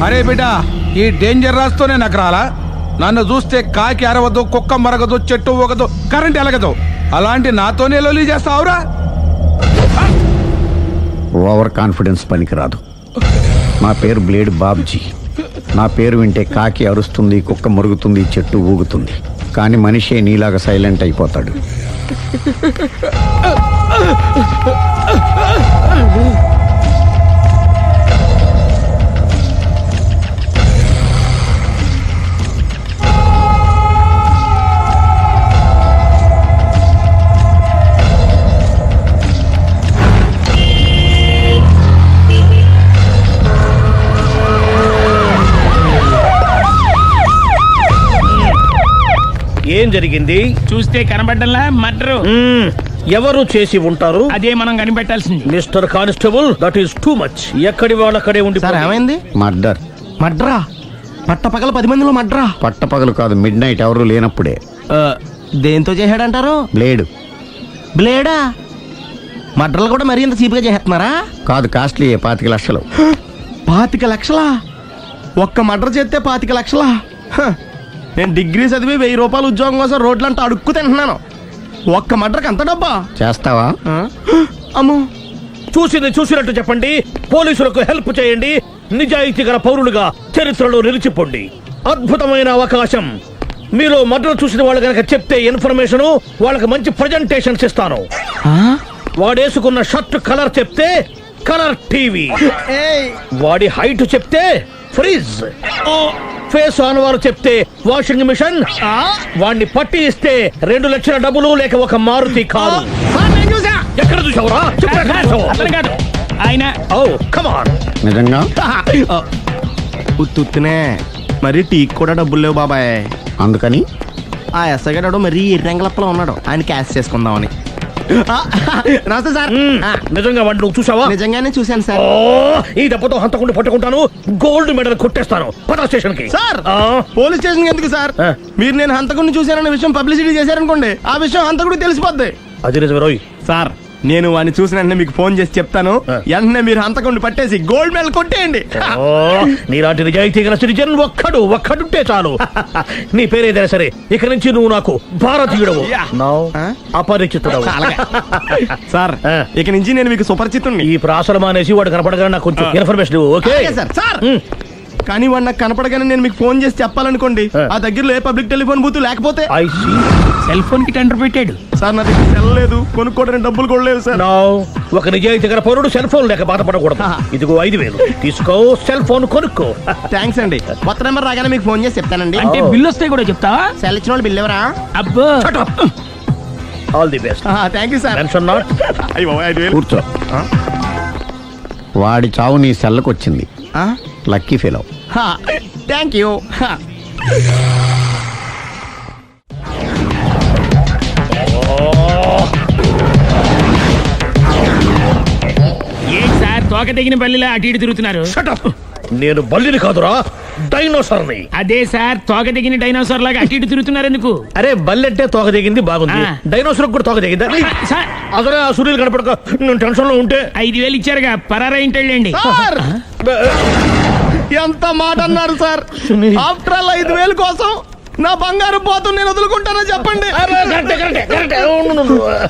అరే బిడ్డా, ఈ డేంజర్ రాస్తూనే నాకు రాలా? నన్ను చూస్తే కాకి అరవదు, కుక్క మరగదు, చెట్టు ఊగదు, కరెంట్ ఎలగదు. అలాంటి నాతోనే లొలి చేస్తావురా? ఓవర్ కాన్ఫిడెన్స్ పనికిరాదు. నా పేరు బ్లేడ్ బాబ్జీ. నా పేరు వింటే కాకి అరుస్తుంది, కుక్క మురుగుతుంది, చెట్టు ఊగుతుంది. కానీ మనిషే నీలాగా సైలెంట్ అయిపోతాడు. ఏం జరిగింది? చూస్తే కనబడ్డంలా మర్డరు. ఎవరు చేసి ఉంటారు? అదే మనం కనిపెట్టాల్సింది. Mister constable, that is too much. ఎక్కడి వాళ్ళక్కడే ఉండి. సార్ ఏమైంది? మర్డర్. మడ్రా? పట్టపగల 10 మందిలో మడ్రా? పట్టపగలు కాదు, మిడ్ నైట్ ఎవరు లేనప్పుడే. దేంతో చేశాడంటారు? బ్లేడ్. బ్లేడా? మడ్రలు కూడా మరీ ఇంత చీప్గా చేస్తున్నారా? కాదు, కాస్ట్లీ 25 లక్షలు. 25 లక్షలా? ఒక్క మడ్ర చేస్తే 25 లక్షలా? నేను డిగ్రీ చదివి 1000 రూపాయలు ఉద్యోగం కోసం రోడ్లంతా అడుక్కు తింటున్నాను. ఒక్క మడ్రకు అంత డబ్బా? చేస్తావా? అమ్మో. చూసినట్టు చెప్పండి. పోలీసులకు హెల్ప్ చేయండి. నిజాయితీ గల పౌరులుగా చరిత్రలో నిలిచిపోండి. అద్భుతమైన అవకాశం. మీరు మర్డర్ చూసిన వాళ్ళు కనుక చెప్తే ఇన్ఫర్మేషన్, వాళ్ళకి మంచి ప్రజెంటేషన్స్ ఇస్తాను. వాడేసుకున్న షర్ట్ కలర్ చెప్తే కలర్ టీవీ, వాడి హైట్ చెప్తే ఫ్రిజ్, ఫేస్ ఆన్ వారు చెప్తే వాషింగ్ మిషన్, వాడిని పట్టి ఇస్తే 2 లక్షల డబ్బులు లేక ఒక మారుతి కారు. ఎక్కడ చూసావురా? ఆయన నిజంగా ఉత్తునే మరి టీకి కూడా డబ్బులు లేవు బాబాయ్. అందుకని ఆ ఎస్ఐ గారు మరీ ఎర్రంగలప్పలో ఉన్నాడు. ఆయన క్యాష్ చేసుకుందామని. నమస్తే సార్. నిజంగా వాడిని నువ్వు చూసావా? నిజంగానే చూశాను సార్. ఈ దెబ్బతో హంతకుండా పట్టుకుంటాను, గోల్డ్ మెడల్ కొట్టేస్తాను. పద స్టేషన్ కి. సార్, పోలీస్ స్టేషన్ ఎందుకు సార్? మీరు నేను హంతకుడిని చూశానన్న విషయం పబ్లిసిటీ చేశారనుకోండి, ఆ విషయం హంతకుడికి తెలిసిపోద్ది. అది నిజమే రోయ్. సార్, నేను వాడిని చూసిన వెంటనే మీకు ఫోన్ చేసి చెప్తాను. వెంటనే మీరు హంతకుడిని పట్టేసి గోల్డ్ మెడల్ కొట్టేయండి. నీలాంటి నిజాయితీ గల సిటిజన్ ఒక్కడుంటే చాలు. నీ పేరేదైనా సరే, ఇక నుంచి నువ్వు నాకు భారతీయుడవు, అపరిచితుడవు. సార్, ఇక నుంచి నేను మీకు సుపరిచితుడిని. ఈ ప్రాసలం అనేసి వాడు కనపడగానే నాకు కొంచెం ఇన్ఫర్మేషన్. Okay sir. సార్, కానీ వాడు నాకు కనపడగానే నేను మీకు ఫోన్ చేసి చెప్పాలనుకోండి, ఆ దగ్గరలో ఏ పబ్లిక్ టెలిఫోన్ బూత్ లేకపోతే. సెల్ ఫోన్ కి టెండర్ పెట్టాడు సార్. నా దగ్గర సెల్ లేదు, కొనుక్కోవడానికి డబ్బులు కూడా లేవు సార్. ఒక నిజాయితీ గల పౌరుడు సెల్ ఫోన్ లేక బాధపడకూడదు. ఇదిగో 5000 తీసుకో, సెల్ ఫోన్ కొనుక్కో. థ్యాంక్స్ అండి. కొత్త నెంబర్ రాగానే మీకు ఫోన్ చేసి చెప్తానండి. అంటే బిల్లు వస్తే కూడా చెప్తావా? సెల్ ఇచ్చిన వాళ్ళు బిల్ ఎవరా? అబ్బో. All the best. Thank you sir. Tension not. కూర్చో. వాడి చావు నీ సెల్లకు వచ్చింది. Lucky fellow. Thank you. ఏం సార్, తోక తెగిన బల్లిలా అటు ఇటు తిరుగుతున్నారు? నేను బల్లిని కాదురా, డైనోసార్ని. అదే సార్, తోక తెగిన డైనోసార్ లాగా అటు ఇటు తిరుగుతున్నారు ఎందుకు? అరే, బల్లెట్టే తోక దిగింది బాగుంది, డైనోసార్ కూడా తోక దిగిందా? అసలే ఆ సూర్యులు కనపడక నేను టెన్షన్ లో ఉంటే 5000 ఇచ్చారుగా, పరారా ఇంటండి. ఎంత మాట అన్నారు సార్? ఆఫ్టర్ ఆల్ 5000 కోసం నా బంగారు పోతు నేను వదులుకుంటానని చెప్పండి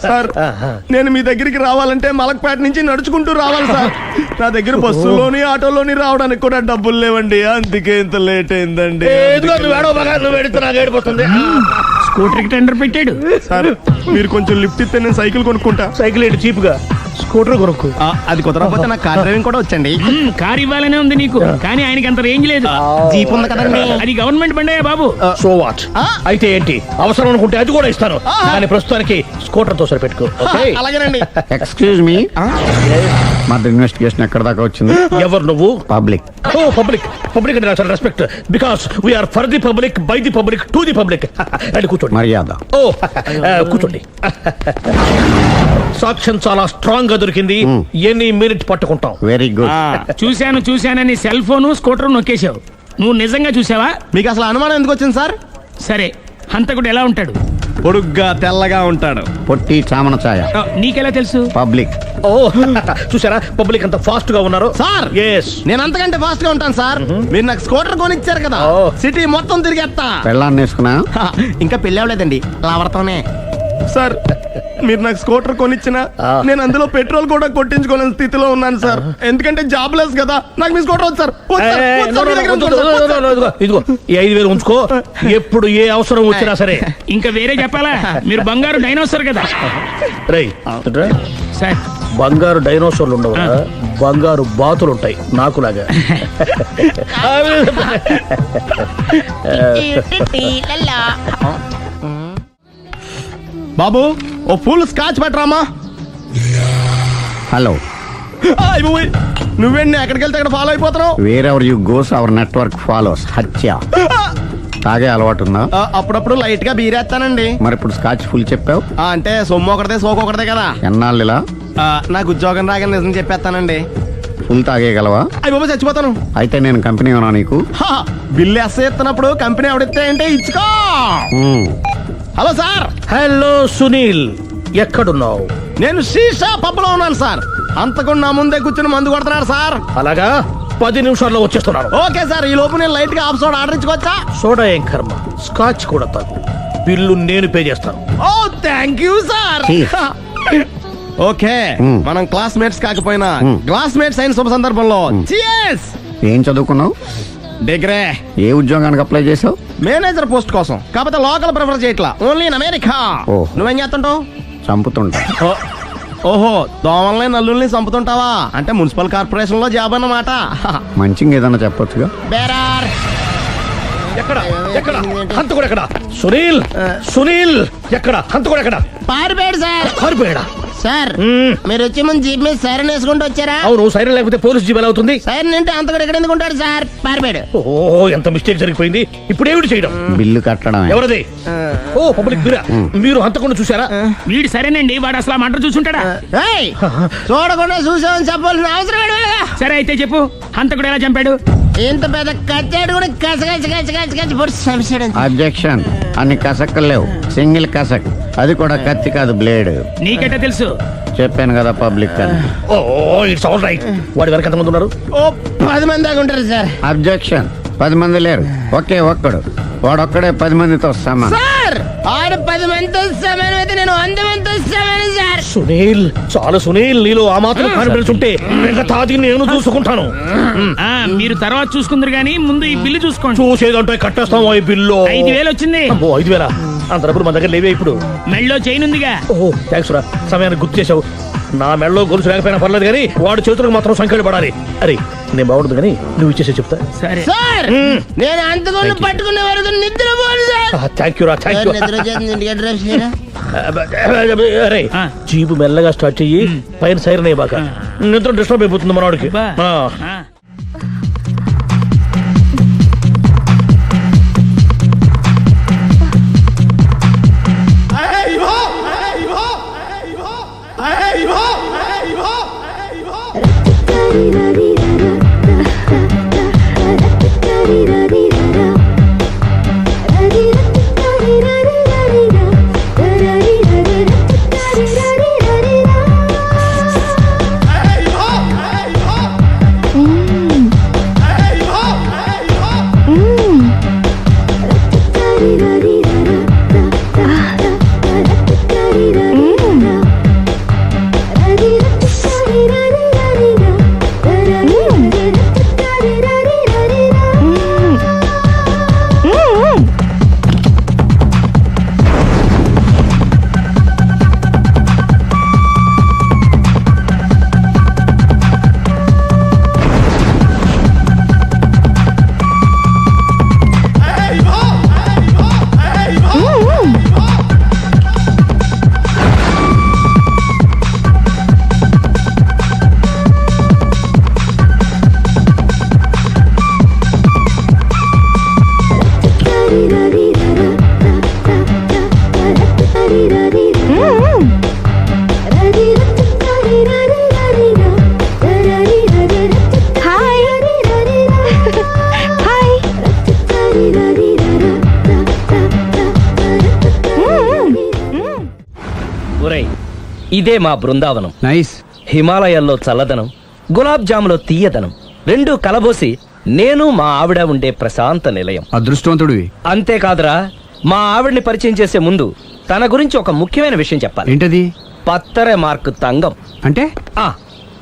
సార్. నేను మీ దగ్గరికి రావాలంటే మలక్పేట నుంచి నడుచుకుంటూ రావాలి సార్. నా దగ్గర బస్సులోని ఆటోలోని రావడానికి కూడా డబ్బులు లేవండి. అందుకే ఇంత లేట్ అయిందండి. స్కూటర్ కి టెండర్ పెట్టాడు సార్. మీరు కొంచెం లిఫ్ట్ ఇస్తే నేను సైకిల్ కొనుక్కుంటా. సైకిల్ ఏంటి చీప్ గా? స్కూటర్ కొనుక్కు. అది కుదరకపోతే నాకు కార్ డ్రైవింగ్ కూడా వచ్చండి. కార్ ఇవ్వాలనే ఉంది నీకు, కానీ ఆయనకి అంత రేంజ్ లేదు. జీప్ ఉంది కదండి. అది గవర్నమెంట్ బండయా బాబు. So what? అయితే ఏంటి, అవసరం అనుకుంటే అది కూడా ఇస్తాను, కానీ ప్రస్తుతానికి స్కూటర్ తో సరిపెట్టుకో. అలాగేనండి. ఎక్స్క్యూజ్ మీ, మర్డర్ ఇన్వెస్టిగేషన్ ఎక్కడ దాకా వచ్చింది? ఎవరు నువ్వు? పబ్లిక్. ఓ పబ్లిక్. పబ్లిక్ అంటే చాలా respect, because we are for the public, by the public, to the public. అని కూర్చోండి. మర్యాద. ఓ కూర్చోండి. సాక్ష్యం చాలా స్ట్రాంగ్ గా దొరికింది. ఎన్ని మినిట్ పట్టుకుంటాం. Very good. చూశానని సెల్ ఫోన్ స్కూటర్ నొక్కేశావు. నువ్వు నిజంగా చూసావా? మీకు అసలు అనుమానం ఎందుకు వచ్చింది సార్? సరే హంతకుడు ఎలా ఉంటాడు? పొడుగ్గా తెల్లగా ఉంటాడు. పొట్టి చామన ఛాయ. నీకెలా తెలుసు? పబ్లిక్. ఓ చూసారా పబ్లిక్ అంత ఫాస్ట్ గా ఉన్నారు. సార్ ఎస్ నేను అంతకంటే ఫాస్ట్ గా ఉంటాను సార్. మీరు నాకు స్కూటర్ కొనిచ్చారు కదా, ఓ. సిటీ మొత్తం తిరిగేస్తా. పెళ్ళాన్ని వేసుకున్నా. ఇంకా పెళ్ళి అవ్వలేదండి, లావర్తోనే. సార్ మీరు నాకు స్కూటర్ కొనిచ్చిన నేను అందులో పెట్రోల్ కూడా కొట్టించుకోలేని స్థితిలో ఉన్నాను సార్. ఎందుకంటే జాబ్ లెస్ కదా. నాకు మీ స్కూటర్ వద్దు సార్. వద్దు సార్. వద్దు సార్. మీ దగ్గర ఉంచుకోండి సార్. వద్దు సార్. ఇదిగో ఈ 5,000 ఉంచుకో. ఎప్పుడు ఏ అవసరం వచ్చినా సరే. ఇంకా వేరే చెప్పాలా? మీరు బంగారు డైనోసర్ కదా. రేయ్ సార్ బంగారు డైనోసార్లు ఉండవు, బంగారు బాతులు ఉంటాయి నాకులాగా. బాబు ఓ ఫుల్ స్కాచ్ పెట్టరామా. హలో. నువ్వేండి ఎక్కడికి వెళ్తే అక్కడ ఫాలో అయిపోతున్నావు. Wherever you goes our network follows. హత్య. తాగే అలవాటు ఉందా? అప్పుడప్పుడు లైట్ గా బీరేస్తానండి. మరి ఇప్పుడు స్కాచ్ ఫుల్ చెప్పావు. అంటే సొమ్ము ఒకటిదే సోకు ఒకటిదే కదా. ఎన్నాళ్ళు ఇలా? నాకు ఉద్యోగం రాగానే నిజం చెప్పేస్తానండి. ఫుల్ తాగేయగలవా? అయ్యి బాబు చచ్చిపోతాను. అయితే నేను కంపెనీ ఉన్నా నీకు. బిల్లు ఎస్ ఎత్తినప్పుడు కంపెనీ ఎవడిస్తే అంటే ఇచ్చుకో. Hello sir. హలో సునీల్, ఎక్కడున్నావు? నేను శీషా పబ్లో ఉన్నాను సార్. అంతకుండా నా ముందే కూర్చుని మందు కొడుతున్నాడు సార్. అలాగా 10 నిమిషాల్లో వచ్చేస్తున్నాను. Okay sir. ఈ లోపు నేను లైట్ గా ఆఫ్ సోడా ఆర్డర్ ఇచ్చుకోవచ్చా? సోడా ఏం కర్మ, స్కాచ్ కూడా తాగు. బిల్లు నేను పే చేస్తాను. Oh thank you sir. Cheers. Okay మనం క్లాస్మేట్స్ కాకపోయినా క్లాస్మేట్స్ అయిన శుభ సందర్భంలో cheers. ఏం చదువుకున్నావు? డిగ్రీ. ఏ ఉద్యోగానికి అప్లై చేసావు? మేనేజర్ పోస్ట్ కోసం. కాకపోతే లోకల్ ప్రిఫర్ చేయట్లా, ఓన్లీ ఇన్ అమెరికా. ఓ. నువ్వేం చేస్తుంటావు? చంపుతుంటా. ఓహో దోమల్ని నల్లుల్ని చంపుతుంటావా? అంటే మున్సిపల్ కార్పొరేషన్ లో జాబ్ అన్నమాట. మంచిగా ఏదన్నా చెప్పొచ్చుగా. బేరార్. ఎక్కడ ఎక్కడ హంతకుడు ఎక్కడ? సునీల్, సునీల్ ఎక్కడ హంతకుడు ఎక్కడ? పారిపోయాడు సార్. పారిపోయాడా? సార్ మీరు వచ్చే ముందు జీప్ మీద సైరన్ వేసుకుంటూ వచ్చారా? అవును, సైరన్ లేకపోతే పోలీస్ జీబ్ ఎలా అవుతుంది? సైరన్ అంటే అంత కూడా ఎక్కడ ఎందుకు ఉంటాడు సార్? పారిపోయాడు. ఓ ఎంత మిస్టేక్ జరిగిపోయింది. ఇప్పుడు ఏమిటి చేయడం? బిల్లు కట్టడమే. ఎవరది? ఓ పబ్లిక్ మీరా? మీరు హంతకుండా చూసారా? వీడు సరేనండి, వాడు అసలు ఆ మంట చూసుంటాడా? ఏయ్, చూడకుండా చూసామని చెప్పాల్సిన అవసరం ఏంటి వీళ్ళకి? సరే అయితే చెప్పు, హంతకుడు ఎలా చంపాడు? ఇంత పెద్ద కచ్చాడు కూడా కచ్చ పొడి చంపేశాడు. అబ్జెక్షన్. అన్ని కసక్కులు లేవు, సింగిల్ కసక్. అది కూడా కత్తి కాదు, బ్లేడ్. నీకెట్టా తెలుసు? చెప్పాను కదా పబ్లిక్ అని. Oh it's all right. వాడి వరకు ఎంతమంది ఉన్నారు? ఓ 10 మంది దాకా ఉంటారు సార్. అబ్జెక్షన్. 10 మంది లేరు, ఒకే ఒక్కడు. వాడొక్కడే 10 మందితో సమానం. సార్ ఆడు 10 మందితో సమానం అయితే నేను 100 మందితో సమానం సార్. సునీల్, చాలా సునీల్, నీలో ఆ మాత్రం కాన్ఫిడెన్స్ ఉంటే మిగతాది నేను చూసుకుంటాను. ఆ మీరు తర్వాత చూసుకుందరు గానీ ముందు ఈ బిల్లు చూసుకోండి. చూసేదంటే కట్టేస్తాం ఈ బిల్లు. 5,000 వచ్చింది. అబ్బో 5,000? అంత డబ్బులు మన దగ్గర లేవే ఇప్పుడు. మెళ్ళో చైన్ ఉందిగా. ఓహో థ్యాంక్స్ రా, సమయానికి గుర్తు చేసావు. నా మెడలో గొలుసు లేకపోయినా పర్లేదు కానీ వాడి చేతులకు మాత్రం సంఖ్యలు పడాలి. అరే నేను బాగుండదు కానీ నువ్వు ఇచ్చేసే చెప్తా. సరే సార్ నేను అంతకుండా పట్టుకునే వరకు నిద్రపోను సార్. థ్యాంక్ యూ రా, థ్యాంక్ యూ. నిద్ర చేస్తుంది ఇంటికి డ్రైవ్ చేయరా? అరే ఆ. జీబు మెల్లగా స్టార్ట్ చెయ్యి, పైన సైరన్ అయ్యి బాగా. నిద్ర డిస్టర్బ్ అయిపోతుంది మనవాడికి. బా. ఆ. ఆ. ఇదే మా బృందావనం. నైస్. హిమాలయాల్లో చల్లదనం, గులాబ్ జాములో తీయదనం రెండూ కలబోసి నేను మా ఆవిడ ఉండే ప్రశాంత నిలయం. అదృష్టవంతుడివి. అంతేకాదురా, మా ఆవిడ్ని పరిచయం చేసే ముందు తన గురించి ఒక ముఖ్యమైన విషయం చెప్పాలి. ఏంటది? పత్తరె మార్కు తంగం అంటే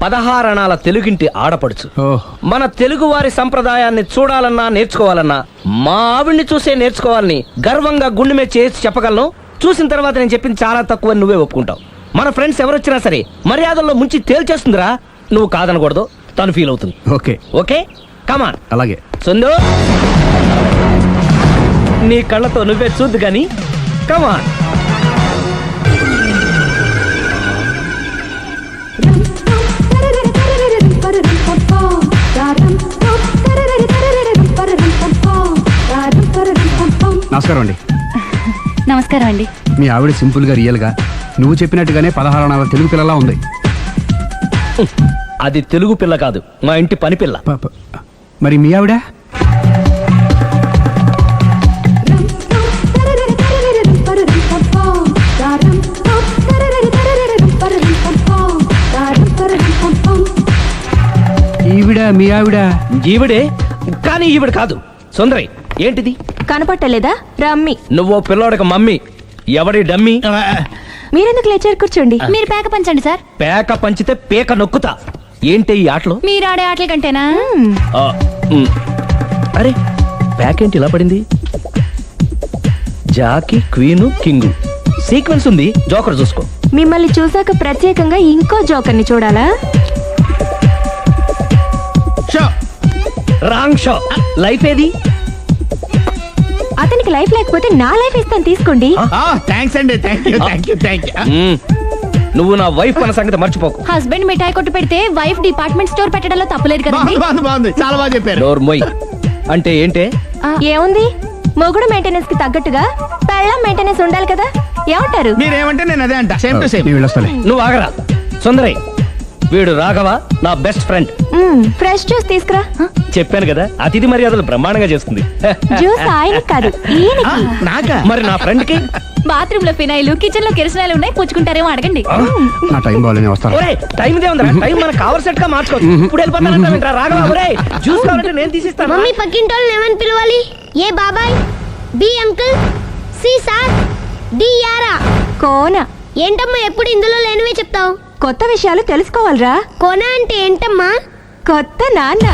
16 అణాల తెలుగింటి ఆడపడుచు. ఓహ్. మన తెలుగు వారి సంప్రదాయాన్ని చూడాలన్నా నేర్చుకోవాలన్నా మా ఆవిడ్ని చూసే నేర్చుకోవాలని గర్వంగా గుండె మీద చేసి చెప్పగలను. చూసిన తర్వాత నేను చెప్పింది చాలా తక్కువ నువ్వే ఒప్పుకుంటావు. మన ఫ్రెండ్స్ ఎవరొచ్చినా సరే మర్యాదల్లో ముంచి తేల్చేస్తుందిరా. నువ్వు కాదనకూడదు, తను ఫీల్ అవుతుంది. Okay okay come on. అలాగే. సుందు, నీ కళ్ళతో నువ్వే చూద్దు గాని కమాన్. నమస్కారం అండి. నమస్కారం అండి. మీ ఆవిడ సింపుల్ గా రియల్ గా నువ్వు చెప్పినట్టుగానే 16 అణాల తెలుగు పిల్లలా ఉంది. అది తెలుగు పిల్ల కాదు, మా ఇంటి పని పిల్ల. మరి మీ ఆవిడ? ఈవిడ మీ ఆవిడ? ఈవిడే, కానీ ఈవిడ కాదు. సుందరి, ఏంటిది కనపట్టలేదా? రమ్మి. నువ్వు పిల్లోడికి మమ్మీ. ఎవడి డమ్మీ? మీరెందుకు లేచారు? కూర్చోండి. మీరు పేక పంచండి సార్. పేక పంచితే పేక నొక్కుతా. ఏంటి ఈ ఆటలు? మీరు ఆడే ఆటల కంటేనా? అరే, పేక ఏంటి ఇలా పడింది? జాకీ, క్వీను, కింగు సీక్వెన్స్ ఉంది. జోకర్ చూసుకో. మిమ్మల్ని చూసాక ప్రత్యేకంగా ఇంకో జోకర్ని చూడాలా? Wrong show. లైఫ్ ఏది? అతనికి లైఫ్ లేకపోతే నా లైఫ్ ఇస్తాను, తీసుకోండి. థ్యాంక్స్ అండి. Thank you. నువ్వు నా వైఫ్ అన్న సంగతి మర్చిపోకు. హస్బెండ్ మిఠాయి కొట్టు పెడితే వైఫ్ డిపార్ట్మెంట్ స్టోర్ పెట్టడంలో తప్పులేదు కదండి. బాగుంది, చాలా బాగా చెప్పారు. డోర్ మొయ్. అంటే ఏంటే? ఏముంది, మొగుడు మెయింటెనెన్స్ కి తగ్గట్టుగా పెళ్ళం మెయింటెనెన్స్ ఉండాలి కదా. ఏమంటారు? మీరేమంటే నేను అదే అంట. Same to same. నేను వెళ్ళొస్తాలే. నువ్వు ఆగరా. సుందరై, వీడు రాఘవ, నా బెస్ట్ ఫ్రెండ్. ఫ్రెష్ జ్యూస్ తీసుకురా. చెప్పాను కదా, అతిథి మర్యాదలు బ్రహ్మాండంగా చేస్తుంది. జ్యూస్ ఆయనకి కాదు, ఈయనకి. నాకా? మరి నా ఫ్రెండ్ కి? బాత్రూమ్ లో ఫినాయిల్, కిచెన్ లో కిరసనాయిలు ఉన్నాయి, పుచ్చుకుంటారేమో అడగండి. నా టైం బాగాలేని వస్తాను. ఒరే, టైం ఇదే ఉందిరా. టైం మనకు కావర్ సెట్ గా మార్చుకోవచ్చు. ఇప్పుడు వెళ్ళిపోతానంటా రాఘవ. ఒరే, జ్యూస్ కావాలంటే నేను తీసిస్తాను. మమ్మీ పక్కింటోళ్ళని ఏమని పిలవాలి? ఏ బాబాయ్, B uncle, C sir, D యారా. కోన. ఏంటమ్మా ఎప్పుడు ఇందులో లేనివే చెప్తావు? కొత్త విషయాలు తెలుసుకోవాలిరా. కోన అంటే ఏంటమ్మా? కొత్త నాన్న.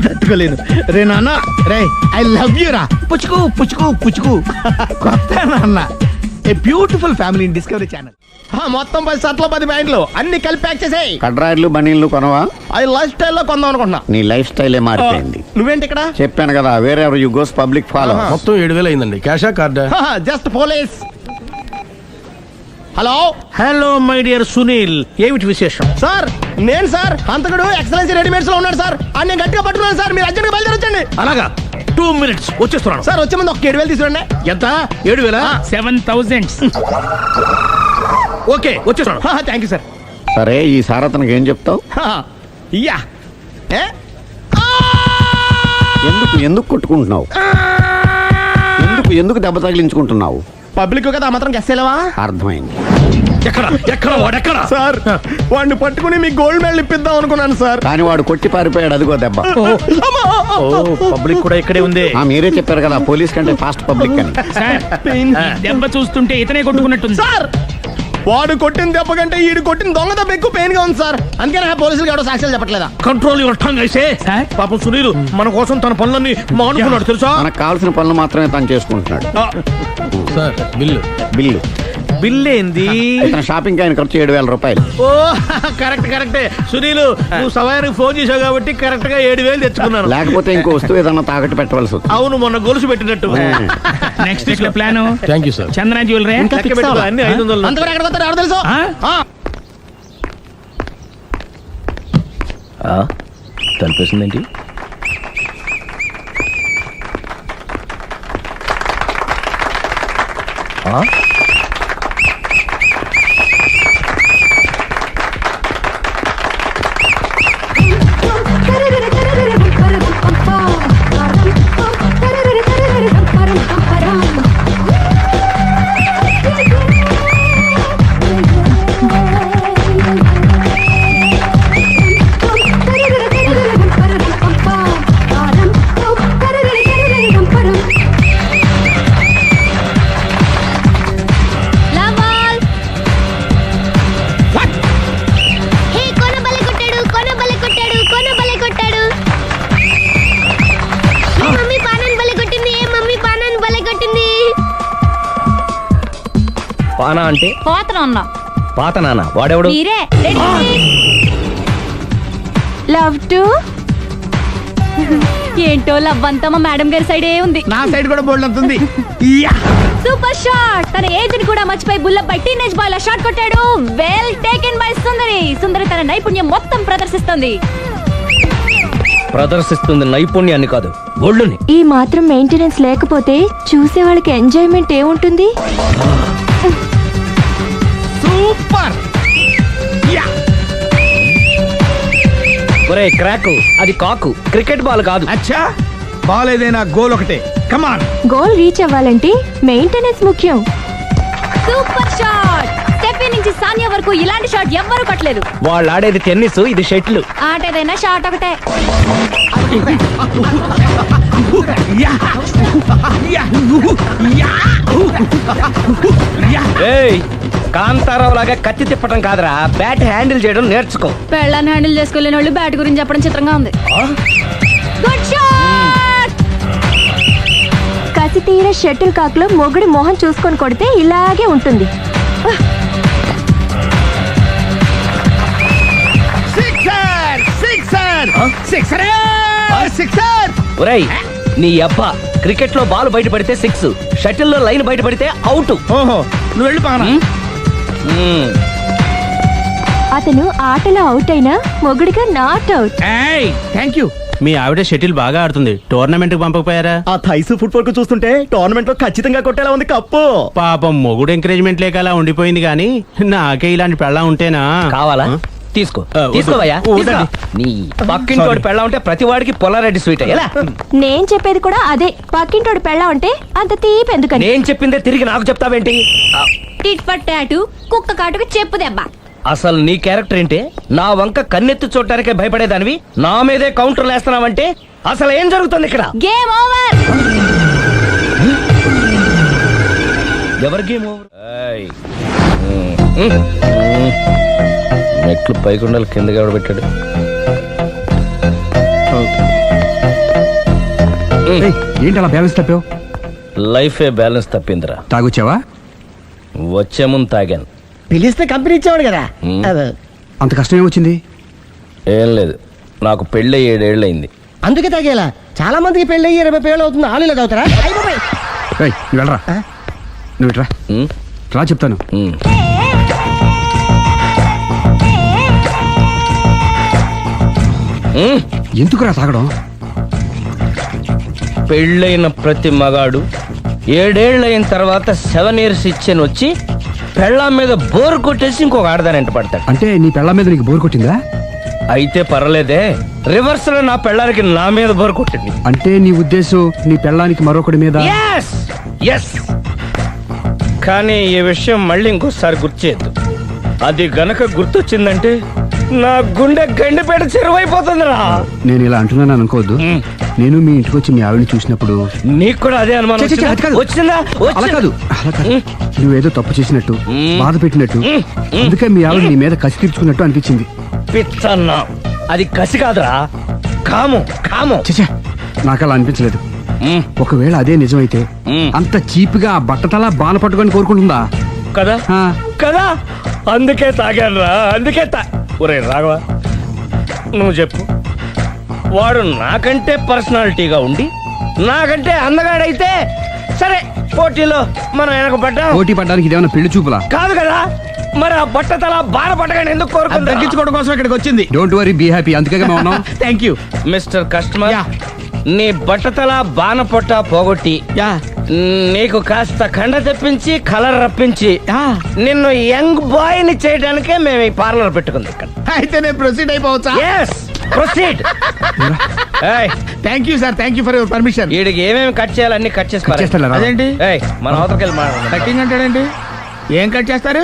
తట్టుకోలేదు రే నాన్న. రే ఐ లవ్ యూ రా. పుచ్చుకు పుచ్చుకు పుచ్చుకు. కొత్త నాన్న. A beautiful family in discovery channel. మొత్తం 10 షర్ట్లు 10 ప్యాంట్లు అన్ని కలిపి ప్యాక్ చేసేయ్. కడ్రాయిలు బనీళ్లు కొనవా? అది లైఫ్ స్టైల్లో కొందాం అనుకుంటున్నా. నీ లైఫ్ స్టైలే మారిపోయింది. నువ్వేంటి ఇక్కడ? చెప్పాను కదా, వేరే ఎవరు యు గోస్ పబ్లిక్ ఫాలో. మొత్తం 7,000 అయిందండి. క్యాషా కార్డా? Just police. Hello hello my dear Sunil, ఏమిటి విశేషం? సార్, నేను సార్ హంతకుడు ఎక్సలెన్సీ రెడీమేడ్స్ లో ఉన్నాడు సార్. అని నేను గట్టిగా పట్టుకున్నాను సార్. మీరు అర్జెంట్గా బయలుదేరొచ్చండి. అలాగా, 2 minutes వచ్చేస్తున్నాను. సార్ వచ్చే ముందు ఒక 7,000 తీసుకురండి. ఎంత? 7,000? 7,000. ఓకే, వచ్చేస్తున్నాను. Thank you sir. సరే, ఈ సారతనకి ఏం చెప్తావు? ఇయ్యా. ఏ? ఎందుకు కొట్టుకుంటున్నావు? ఎందుకు దెబ్బ తగిలించుకుంటున్నావు? పబ్లిక్ కదా, మాత్రం గెస్సేలేవా? అర్థమైంది. ఎక్కడ వాడెక్కడ? సార్, వాడిని పట్టుకుని మీ గోల్డ్ మెడల్ ఇప్పిద్దాం అనుకున్నాను సార్. కానీ వాడు కొట్టి పారిపోయాడు. అదిగో దెబ్బ. పబ్లిక్ కూడా ఇక్కడే ఉంది. మీరే చెప్పారు కదా, పోలీస్ కంటే ఫాస్ట్ పబ్లిక్ అని. సార్, ఈ దెబ్బ చూస్తుంటే ఇతనే కొట్టుకున్నట్టుంది. సార్, వాడు కొట్టిన దెబ్బ కంటే ఈడు కొట్టిన దొంగ దెబ్బ ఎక్కువ పెయిన్ గా ఉంది సార్. అందుకని పోలీసులు ఎవడో సాక్ష్యాలు చెప్పట్లేదా? కంట్రోల్ యువర్ టంగ్ అయితే. పాపం సునీల్ మన కోసం తన పనులన్నీ మానుకున్నాడు తెలుసా? మనకు కావాల్సిన పనులు మాత్రమే తను చేసుకుంటున్నాడు. Sir, bill. బిల్ ఏంది? ఇతను షాపింగ్ ఆయన ఖర్చు 7,000 రూపాయలు. ఓ కరెక్టే. సునీల్, నువ్వు సమయానికి ఫోన్ చేసావు కాబట్టి కరెక్ట్ గా 7,000 తెచ్చుకున్నాను. లేకపోతే ఇంకో వస్తువు ఏదన్నా తాకట్టు పెట్టవలసి వస్తుంది. అవును, మొన్న గొలుసు పెట్టినట్టు. Next week plan thank you sir. Chandana jewellery. లెక్క పెట్టుకో, అన్ని 500. అంతవరకు ఎక్కడ పోతారు ఎవరు తెలుసు? కనిపిస్తుందేంటి? బానా అంటే పోతన అన్నా పాత నాన్న వాడెవడు మీరే లవ్ టు ఏంటో లవ్ అంతా మా మేడం గారి సైడే ఉంది. నా సైడ్ కూడా బోల్డ్ అవుతుంది. Super shot. తన ఏజ్ ని కూడా మర్చిపోయి బుల్లపై టీనేజ్ బాయ్ లా షాట్ కొట్టాడు. వెల్ టేకెన్ బై సుందరి. సుందరి తన నైపుణ్యం మొత్తం ప్రదర్శిస్తుంది నైపుణ్యాన్ని కాదు ఒళ్ళుని. ఈ మాత్రం మెయింటెనెన్స్ లేకపోతే చూసే వాళ్ళకి ఎంజాయ్మెంట్ ఏముంటుంది? సూపర్. ఒరే క్రాకు, అది కాకు, క్రికెట్ బాల్ కాదు. అచ్చా బాల్ ఏదైనా గోల్ ఒకటే. కమాన్. గోల్ రీచ్ అవ్వాలంటే మెయింటెనెన్స్ ముఖ్యం. Super shot. స్టెఫీ నుంచి సానియా వరకు ఇలాంటి షాట్ ఎవ్వరూ కొట్టలేదు. వాళ్ళు ఆడేది టెన్నిస్, ఇది షటిల్. ఆట ఏదైనా షాట్ ఒకటే. ఏయ్, కాంతారావు లాగా కత్తి తిప్పటం కాదురా, బ్యాట్ హ్యాండిల్ చేయడం నేర్చుకో. పెళ్ళాన్ని హ్యాండిల్ చేసుకోలేని వాళ్ళు బ్యాట్ గురించి చెప్పడం చిత్రంగా ఉంది. Good shot. కసి తీర షటిల్ కాక్ లో మొగుడి మొహం చూసుకొని కొడితే ఇలాగే ఉంటుంది. ఒరేయ్, నీ అబ్బా, క్రికెట్ లో బాల్ బయట పడితే 6, షటిల్ లో లైన్ బయట పడితే అవుట్. ఓహో, నువ్వు వెళ్ళి పానా. అతను ఆటలో అవుట్ అయినా మొగుడిగా నాట్ అవుట్. Thank you. మీ ఆవిడ షటిల్ బాగా ఆడుతుంది, టోర్నమెంట్ కి పంపకపోయారా? ఆ థైస్ ఫుట్బాల్ కు చూస్తుంటే టోర్నమెంట్ లో ఖచ్చితంగా కొట్టేలా ఉంది కప్పు. పాపం మొగుడు ఎంకరేజ్మెంట్ లేక అలా ఉండిపోయింది గానీ నాకే ఇలాంటి పెళ్ళ ఉంటేనా. కావాలా? తీసుకో, వద్దు. తీసుకోవయ్యా. వద్దండి. నీ పక్కింటోడి పెళ్ళ ఉంటే ప్రతి వాడికి పొలారెడ్డి స్వీట్ ఎలా? నేను చెప్పేది కూడా అదే. పక్కింటోడు పెళ్ళా ఉంటే అంత తీపి ఎందుకని? నేను చెప్పిందే తిరిగి నాకు చెప్తావేంటి? టిట్ ఫర్ టాటూ, కుక్క కాటుకు చెప్పు దెబ్బ. అసలు నీ క్యారెక్టర్ ఏంటి? నా వంక కన్నెత్తి చూడటానికే భయపడేదానివి నా మీదే కౌంటర్లు వేస్తున్నావంటే అసలు ఏం జరుగుతుంది ఇక్కడ? Game over. ఎవరి గేమ్ ఓవర్? మెట్లు పైకుండలు కిందకి ఎవడ పెట్టాడు? ఏంటి అలా బ్యాలెన్స్ తప్పావు? లైఫే బ్యాలెన్స్ తప్పిందిరా. తాగొచ్చావా? వచ్చే ముందు తాగాను. పిలిస్తే కంపెనీ ఇచ్చేవాడు కదా. అంత కష్టం ఏమొచ్చింది? ఏం లేదు, నాకు పెళ్ళి 7 ఏళ్ళు అయింది. అందుకే తాగేలా. చాలా మందికి పెళ్ళి 20 ఏళ్ళు అవుతుంది. ఆలీలో తాగుతారా? నువ్వు వెళ్ళరా, నువ్వు ఇట్రా రా చెప్తాను. ఎందుకురా తాగడం? పెళ్ళైన ప్రతి మగాడు 7 ఏళ్ళు అయిన తర్వాత 7 years ఇచ్చాను వచ్చి పెళ్ళాం మీద బోర్ కొట్టేసి ఇంకొక ఆడదాని ఎంట పడతాడు. అంటే నీ పెళ్ళ మీద నీకు బోర్ కొట్టిందా? అయితే పర్లేదే, రివర్స్ లో నా పెళ్ళానికి నా మీద బోర్ కొట్టింది. అంటే నీ ఉద్దేశం నీ పెళ్ళానికి మరొకటి మీద? Yes! Yes! కానీ ఈ విషయం మళ్ళీ ఇంకోసారి గుర్తు చేయొద్దు. అది గనక గుర్తొచ్చిందంటే నా గుండె గండిపేట చెరువైపోతుందిరా. నేను ఇలా అంటున్నాను అనుకోవద్దు. నేను మీ ఇంటికి వచ్చి మీ ఆవిడని చూసినప్పుడు నీకు కూడా అదే అనుమానం ఛీ, ఛీ, ఛీ, అది కాదు. వచ్చిందా? అలా కాదు, అలా కాదు. నువ్వేదో తప్పు చేసినట్టు, బాధ పెట్టినట్టు, అందుకే మీ ఆవిడ నీ మీద కసి తీర్చుకున్నట్టు అనిపించింది. పిచ్చన్నా, అది కసి కాదురా, కాము కాము. చచ్చా, నాకు అలా అనిపించలేదు. ఒకవేళ అదే నిజమైతే అంత చీప్ గా బట్టతలా బాణ పట్టుకొని కోరుకుంటుందా? కదా ఆ. కదా, అందుకే తాగాను రా, అందుకే ఒరే రాఘవ, నువ్వు చెప్పు, వాడు నాకంటే పర్సనాలిటీగా ఉండి నాకంటే అందగాడైతే సరే, పోటీలో మనం వెనక పడ్డాం. పోటీ పడ్డానికి ఇదేమన్నా పెళ్లి చూపులా? కాదు కదా, మరి ఆ బట్టతల బాణ పట్టగానే ఎందుకు కోరుకుంది? తగ్గించుకోవడం కోసం ఇక్కడికి వచ్చింది. Don't worry, be happy. అందుకే మేము ఉన్నాం. Thank you mister customer. నీ బట్టతల బాణ పొట్ట పోగొట్టి నీకు కాస్త కండ తెప్పించి కలర్ రప్పించి నిన్ను యంగ్ బాయ్ ని చేయడానికే మేము ఈ పార్లర్ పెట్టుకుంది ఇక్కడ. అయితే నేను ప్రొసీడ్ అయిపోవచ్చా? Yes, proceed. ఏయ్, thank you sir, thank you for your permission. వీడికి ఏమేమి కట్ చేయాలి అన్ని కట్ చేసి చేస్తారా? అదేంటి ఏయ్, మన అవతలకి వెళ్ళి మాట్లాడదాం. కటింగ్ అంటాడేంటి? ఏం కట్ చేస్తారు?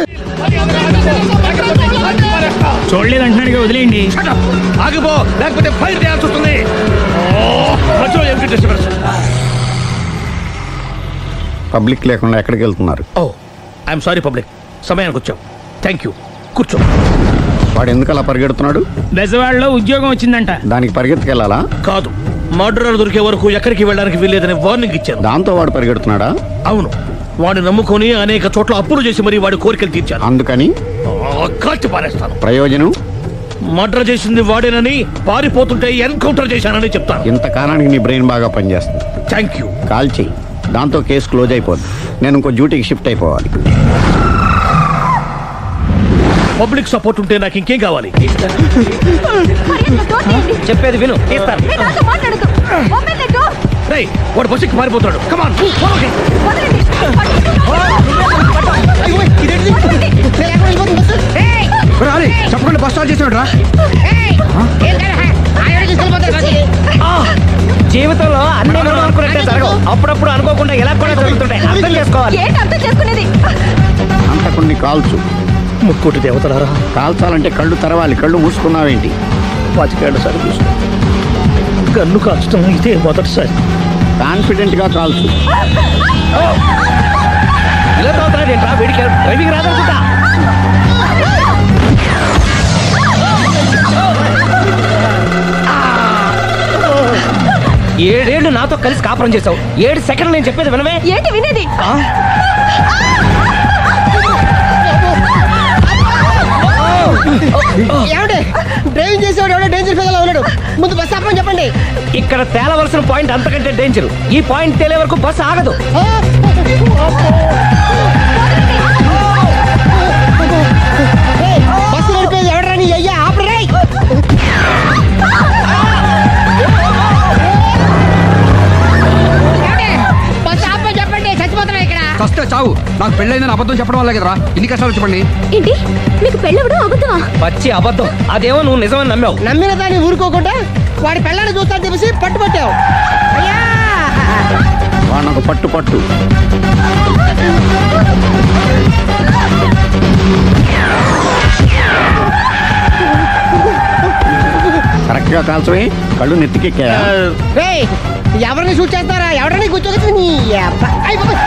చూడలేదు అంటున్నాడు, వదిలేయండి. ఆగిపో, లేకపోతే ఫైర్ చేయాల్సి వస్తుంది. పబ్లిక్ లేకుండా ఎక్కడికి వెళ్తున్నారు? ఓ, ఐఎమ్ సారీ పబ్లిక్, సమయానికి వచ్చాం. థ్యాంక్ యూ, కూర్చో. వాడు ఎందుకు అలా పరిగెడుతున్నాడు? బెజవాడలో ఉద్యోగం వచ్చిందంట. దానికి పరిగెత్తుకెళ్ళాలా? కాదు, మర్డరర్ దొరికే వరకు ఎక్కడికి వెళ్ళడానికి వీల్లేదని వార్నింగ్ ఇచ్చాను. దాంతో వాడు పరిగెడుతున్నాడా? అవును, వాడిని నమ్ముకొని అనేక చోట్ల అప్పులు చేసి మరి వాడి కోరికలు తీర్చాను. అందుకని కాల్చి పారేస్తాను. ప్రయోజనం? మర్డర్ చేసింది వాడేనని, పారిపోతుంటే ఎన్కౌంటర్ చేశానని చెప్తాను. ఇంతకాలానికి నీ బ్రెయిన్ బాగా పనిచేస్తుంది. Thank you. కాల్ చెయ్యి, దాంతో కేసు క్లోజ్ అయిపోద్ది. నేను ఇంకో డ్యూటీకి షిఫ్ట్ అయిపోవాలి. పబ్లిక్ సపోర్ట్ ఉంటే నాకు ఇంకేం కావాలి? చెప్పేది విను, తీస్తాను. రేయ్, వాడు బస్సుకి పారిపోతాడు. కమాన్, చెప్పకుండా బస్ స్టార్ట్ చేసాడు రా. జీవితంలో అన్ని మనం అనుకున్నట్టే జరగవు. అప్పుడప్పుడు అనుకోకుండా ఎలా కూడా జరుగుతుంటాయి. అర్థం చేసుకోవాలి. ఏంటి అర్థం చేసుకునేది? అంతకుని కాల్చు. ముక్కోటి దేవతలారా, కాల్చాలంటే కళ్ళు తెరవాలి. కళ్ళు మూసుకున్నావేంటి? 25 సార్లు చూసుకో. గన్ను కాల్చడం ఇదే మొదటిసారి. కాన్ఫిడెంట్ గా కాల్చు. ఇలా తోతాడు ఏంట్రా? వీడికి డ్రైవింగ్ రాదనుకుంటా. ఏడేళ్లు నాతో కలిసి కాపురం చేసావు. 7 సెకండ్లు నేను చెప్పేది వినవే. ఏంటి వినేది? ఏమండి డ్రైవింగ్ చేసేవాడు ఎవడో డేంజర్ ఫీల్ ఉన్నాడు. ముందు బస్ ఆపమని చెప్పండి. ఇక్కడ తేలవలసిన పాయింట్ అంతకంటే డేంజర్. ఈ పాయింట్ తేలే వరకు బస్సు ఆగదు. బస్సు నడిపేది ఎవడరా నీ అయ్యా? ఆపరే. బస్ ఆపమని చెప్పండి, చచ్చిపోతున్నా ఇక్కడ. కష్ట చావు. నాకు పెళ్ళైందని అబద్ధం చెప్పడం వల్ల కదరా ఇన్ని కష్టాలు చెప్పండి. ఏంటి మీకు పెళ్ళవడం అబద్ధమా? పచ్చి అబద్ధం. అదేమో నువ్వు నిజమని నమ్మావు. నమ్మిన దాన్ని ఊరుకోకుండా వాడి పిల్లని చూస్తాను చెప్పేసి పట్టుబట్టావు. అయ్యా వాడినొక పట్టు పట్టు. కరెక్ట్ గా కాల్చవే. కళ్ళు నెత్తికెక్కా? రేయ్, ఎవరిని షూట్ చేస్తారా? ఎవరిని కూర్చోగచ్చు నీ అబ్బా. అయ్ బాబోయ్.